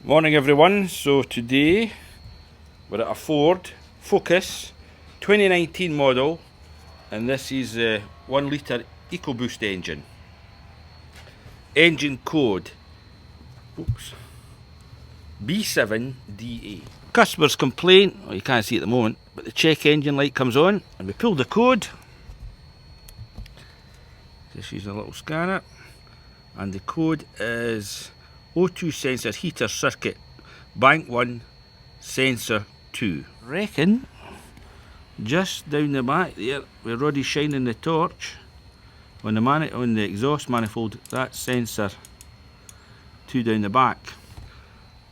Morning everyone, so today we're at a Ford Focus 2019 model, and this is a 1 litre Ecoboost engine. Engine code B7DA. Customer's complaint, well, you can't see it at the moment, but the check engine light comes on and we pull the code. Just using a little scanner, and the code is O2 sensor heater circuit bank 1 sensor 2. Reckon just down the back there we're already shining the torch on the exhaust manifold. That's sensor 2 down the back,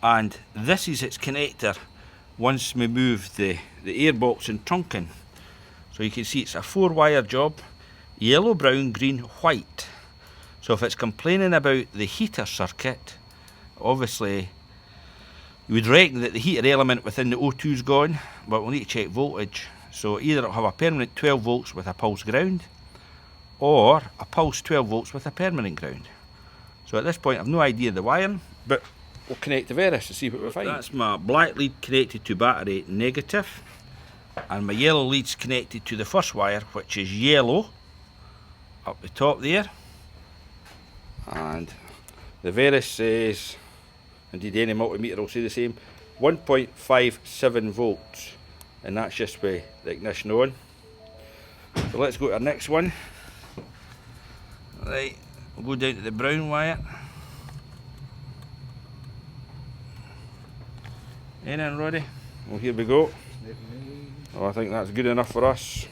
and this is its connector once we move the airbox and trunking. So you can see it's a 4-wire job, yellow, brown, green, white. So if it's complaining about the heater circuit, obviously you would reckon that the heater element within the O2 is gone, but we'll need to check voltage. So either it'll have a permanent 12 volts with a pulse ground, or a pulse 12 volts with a permanent ground. So at this point I've no idea of the wiring, but we'll connect the Verus to see what we find. That's my black lead connected to battery negative, and my yellow lead's connected to the first wire, which is yellow up the top there. And the Verus says, indeed any multimeter will say the same, 1.57 volts, and that's just with the ignition on. So let's go to our next one. Right, we'll go down to the brown wire. In, Roddy? Well, here we go. Oh, I think that's good enough for us.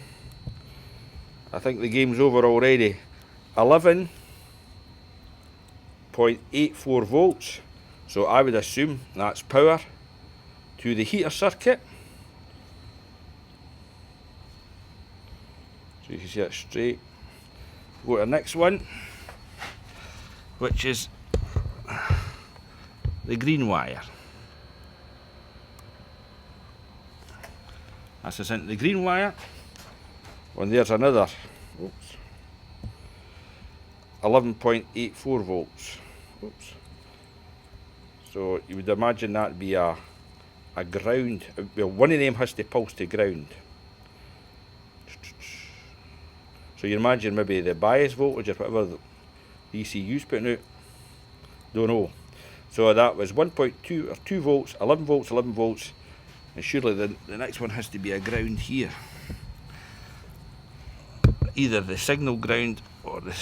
I think the game's over already. 11.84 volts. So I would assume that's power to the heater circuit. So you can see that straight. Go to the next one, which is the green wire. That's us into the green wire. And there's another 11.84 volts. Oops. So you would imagine that'd be a ground. Well, one of them has to pulse to ground. So you imagine maybe the bias voltage or whatever the ECU's putting out. Don't know. So that was 1.2 or 2 volts, 11 volts, 11 volts. And surely the next one has to be a ground here. Either the signal ground or the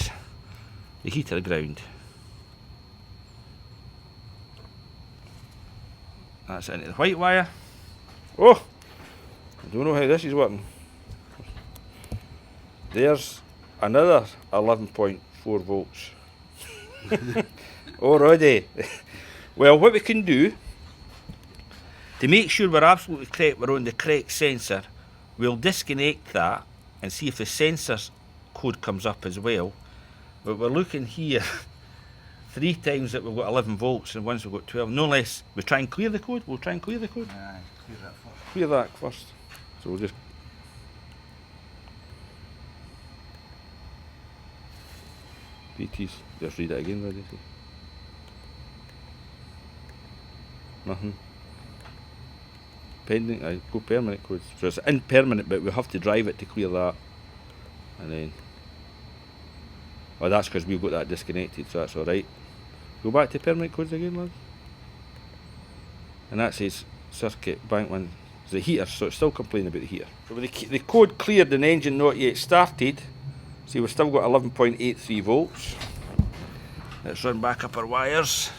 heater ground. That's into the white wire. Oh! I don't know how this is working. There's another 11.4 volts. Already. Well, what we can do, to make sure we're absolutely correct, we're on the correct sensor, we'll disconnect that and see if the sensor's code comes up as well. But we're looking here 3 times that we've got 11 volts and once we've got 12. No less. We try and clear the code. We'll try and clear the code. Aye, clear that first. Clear that first. So we'll just PTs. Just read it again, ready? Nothing. Pending. I go permanent codes. So it's impermanent, but we have to drive it to clear that. And then, oh, that's because we've got that disconnected, so that's alright. Go back to permanent codes again, lads. And that says circuit bank 1. It's the heater, so it's still complaining about the heater. So with the code cleared and the engine not yet started, see we've still got 11.83 volts. Let's run back up our wires.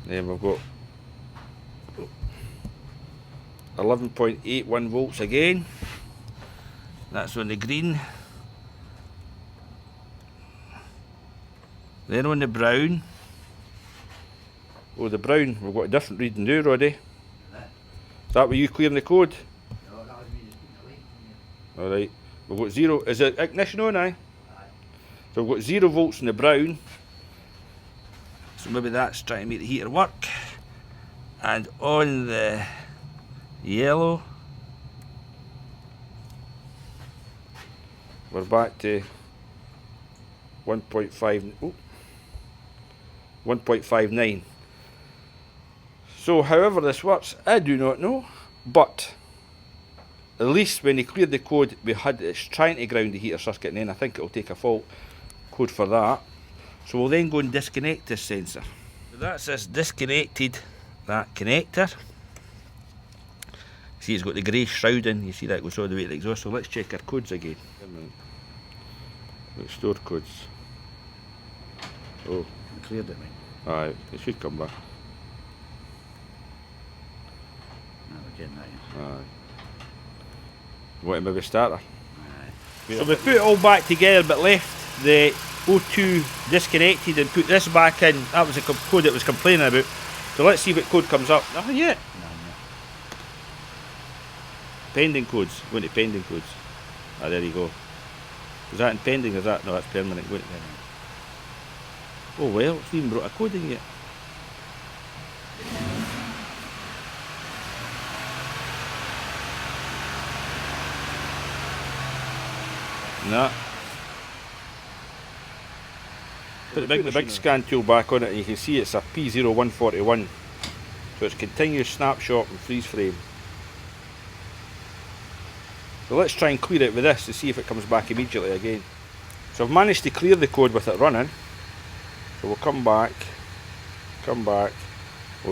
Then we've got 11.81 volts again. That's on the green. Then on the brown. Oh, the brown, we've got a different reading now, Roddy. Is that where you clearing the code? No, that was me just putting the light on here. Alright, we've got 0. Is it ignition on, aye? Aye. So we've got 0 volts in the brown. So maybe that's trying to make the heater work. And on the yellow, we're back to 1.59. So however this works, I do not know, but at least when he cleared the code, it's trying to ground the heater circuit, and then I think it'll take a fault code for that. So we'll then go and disconnect this sensor. So that's us disconnected that connector. See, it's got the grey shrouding. You see that goes all the way to the exhaust. So let's check our codes again. Let's store codes. Oh, We cleared it, mate. aye, it should come back. No, we're getting that. Aye. Want to maybe start her? Aye. So we put it all back together, but left the O2 disconnected and put this back in. That was the code it was complaining about. So let's see what code comes up. Nothing yet. No, no. Pending codes. Going to pending codes. Ah, there you go. Is that in pending or is that? No, that's permanent. Going to permanent. Oh well, it's even brought a code in yet. Nah. Put the big scan tool back on it and you can see it's a P0141. So it's continuous snapshot and freeze frame. So let's try and clear it with this to see if it comes back immediately again. So I've managed to clear the code with it running. So we'll come back, we'll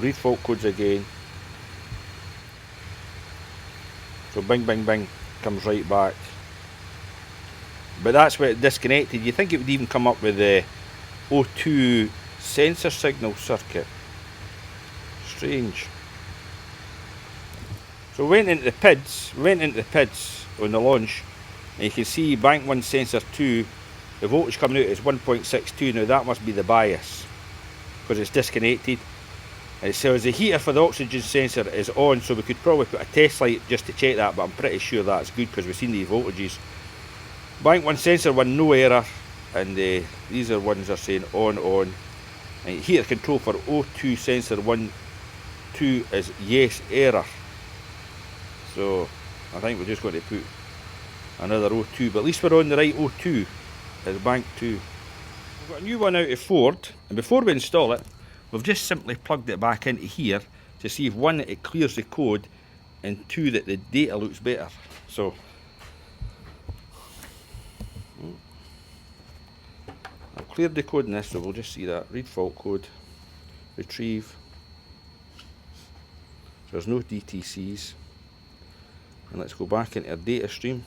read fault codes again. So bing bing bing comes right back. But that's where it disconnected. You think it would even come up with the O2 sensor signal circuit. Strange. So we went into the PIDs on the launch, and you can see bank 1 sensor 2, the voltage coming out is 1.62. Now that must be the bias, because it's disconnected. And it says the heater for the oxygen sensor is on, so we could probably put a test light just to check that, but I'm pretty sure that's good because we've seen these voltages. Bank 1 sensor 1, no error, and these are ones are saying on. And heater control for O2 sensor 1, 2 is yes, error. So I think we're just going to put another O2, but at least we're on the right O2 as bank 2. We've got a new one out of Ford, and before we install it, we've just simply plugged it back into here to see if 1, it clears the code, and 2, that the data looks better. So I've cleared the code in this, so we'll just see that. Read fault code, retrieve. So there's no DTCs. And let's go back into our data stream.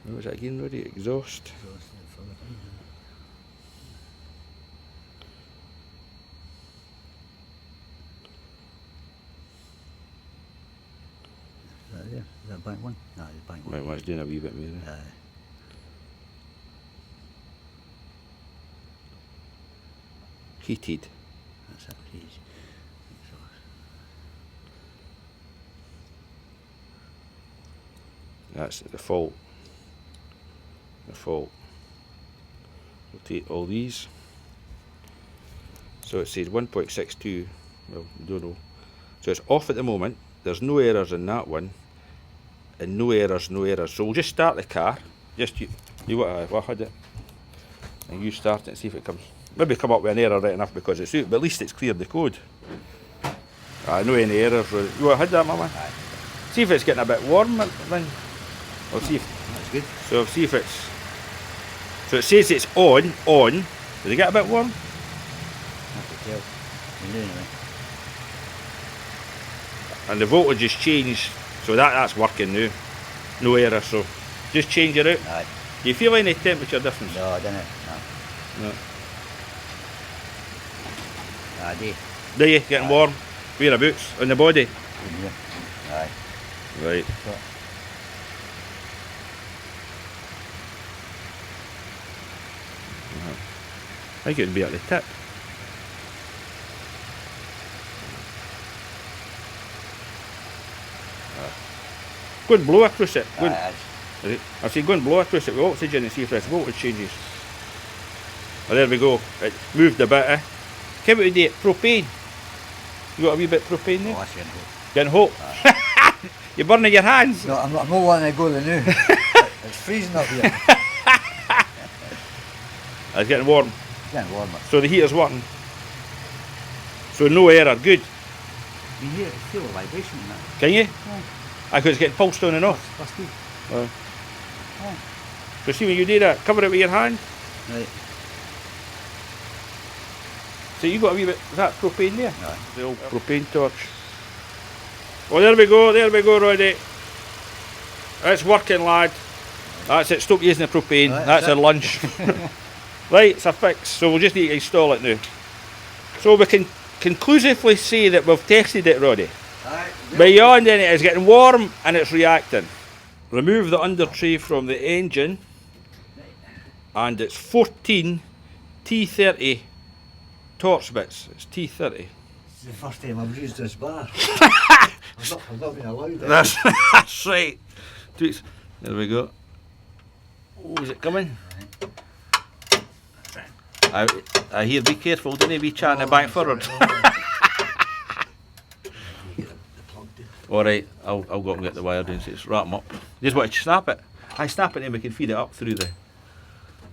What was that again, Roddy? Exhaust. Is that bank 1? No, it's bank 1. Right, well, it's doing a wee bit more. Aye. Heated. That's it, please. That's the fault. We'll take all these. So it says 1.62. Well, we don't know. So it's off at the moment. There's no errors in that one, and no errors. So we'll just start the car. Just you what had it, and you start it and see if it comes. Maybe come up with an error right enough because it's out, but at least it's cleared the code. No any errors. You had that, Mama? Aye. See if it's getting a bit warm then. I'll see if. That's good. So I'll see if it's. So it says it's on. Does it get a bit warm? I can tell. Anyway. And the voltage has changed, so that's working now. No error, so just change it out. Aye. Do you feel any temperature difference? No, I didn't. No. No. I do. Do you? Getting warm? Whereabouts? On the body? In here. Aye. Right. So, I think it would be at the tip. Go and blow across it. Go and, aye. I say go and blow across it with oxygen and see if this voltage changes. Oh, there we go. It moved a bit, eh? Come out with the propane. You got a wee bit of propane there? Oh, that's getting hot. Getting hot. You're burning your hands. No, I'm not wanting to go there now. It's freezing up here. It's getting warm. It's getting warmer. So the heater's working. So no error, good. You hear it, feel a vibration in that. Can you? Yeah. I could get pulsed on and off. Must be. Oh. Yeah. So see when you do that, cover it with your hand. Right. So you got a wee bit, is that propane there? No. The old propane torch. Oh, there we go, Roddy. It's working, lad. That's it, stop using the propane. Right, that's our lunch. Right, it's a fix, so we'll just need to install it now. So we can conclusively say that we've tested it, Roddy. Aye. Beyond any, it's getting warm and it's reacting. Remove the under tray from the engine, and it's 14 T30 torch bits. It's T30. It's the first time I've used this bar. I've not been allowed it. That's right. There we go. Oh, is it coming? I hear, be careful, don't you be chatting it back forward. Alright, I'll go and get the wire down, so it's wrap them up. Just want to snap it. I snap it and we can feed it up through the...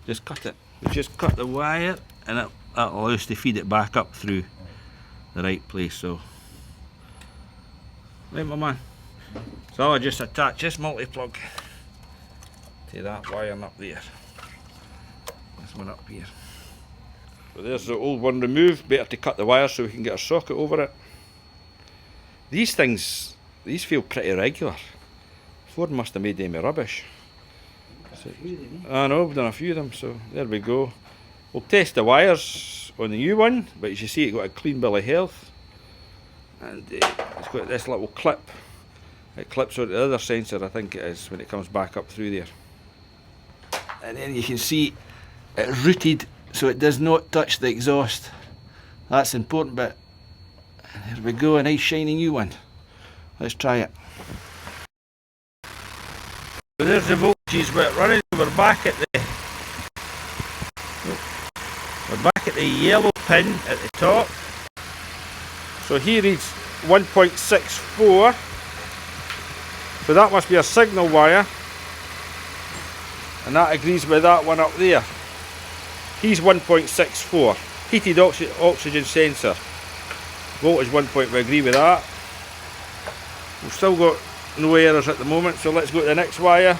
Just cut it. We just cut the wire and that allows us to feed it back up through the right place, so... Right, my man. So I'll just attach this multi-plug to that wiring up there. This one up here. So there's the old one removed. Better to cut the wire so we can get a socket over it. These things, these feel pretty regular. Ford must have made them rubbish. So, I know, we've done a few of them, so there we go. We'll test the wires on the new one, but as you see, it's got a clean bill of health. And it's got this little clip. It clips onto the other sensor, I think it is, when it comes back up through there. And then you can see it's rooted so it does not touch the exhaust. That's the important bit. And there we go, a nice shiny new one. Let's try it. So there's the voltages we're running. We're back at the yellow pin at the top. So here reads 1.64. So that must be a signal wire. And that agrees with that one up there. He's 1.64. Heated oxygen sensor. Voltage 1 point, we agree with that. We've still got no errors at the moment, so let's go to the next wire.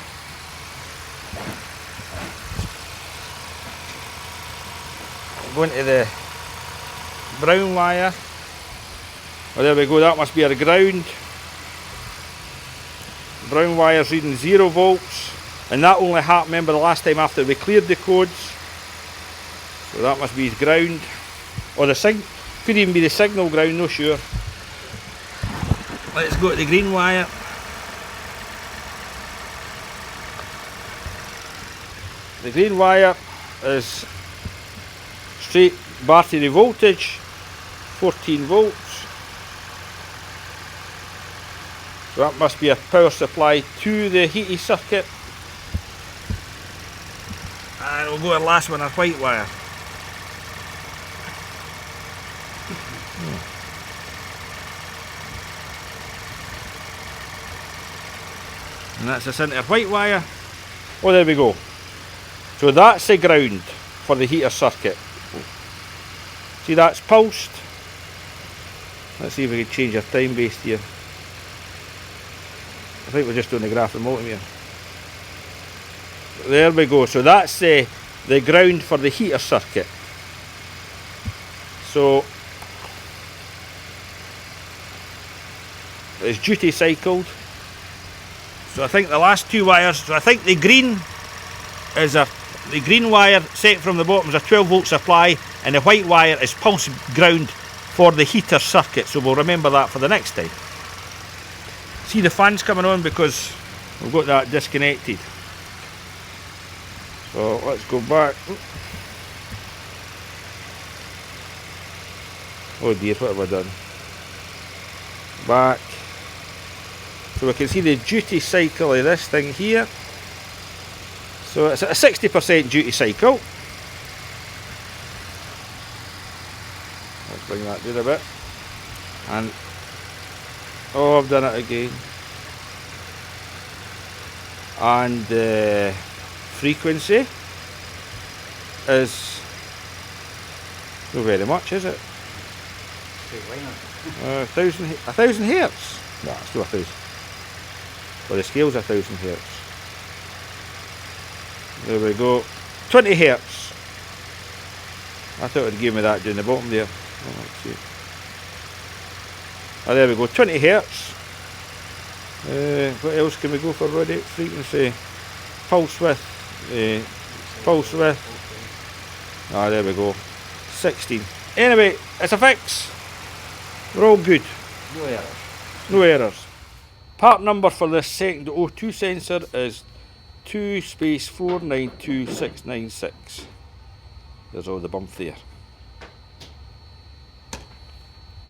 Going to the brown wire. Oh, there we go, that must be our ground. Brown wire's reading 0 volts, and that only happened, remember, the last time after we cleared the codes. So that must be his ground. Or the could even be the signal ground, no sure. Let's go to the green wire. The green wire is straight battery voltage, 14 volts. So that must be a power supply to the heating circuit. And we'll go to the last one, a white wire. And that's the centre white wire. Oh, there we go. So that's the ground for the heater circuit. See, that's pulsed. Let's see if we can change our time based here. I think we're just doing the graph and multimeter. There we go. So that's the ground for the heater circuit. So it's duty cycled. So I think the last two wires, so I think the green wire set from the bottom is a 12 volt supply, and the white wire is pulse ground for the heater circuit, so we'll remember that for the next time. See the fans coming on because we've got that disconnected. So let's go back. Oh dear, what have I done? Back. So we can see the duty cycle of this thing here. So it's at a 60% duty cycle. Let's bring that down a bit. And oh, I've done it again. and the frequency is not very much, is it? A thousand hertz? No, it's still 1,000. Well, the scale's 1,000 hertz. There we go. 20 hertz. I thought it would give me that down the bottom there. Oh, let's see. Oh, there we go. 20 hertz. What else can we go for, Roddy? Frequency. Pulse width. Pulse width. Ah, there we go. 16. Anyway, it's a fix. We're all good. No errors. No errors. Part number for this second O2 sensor is 2 space 492696. There's all the bump there.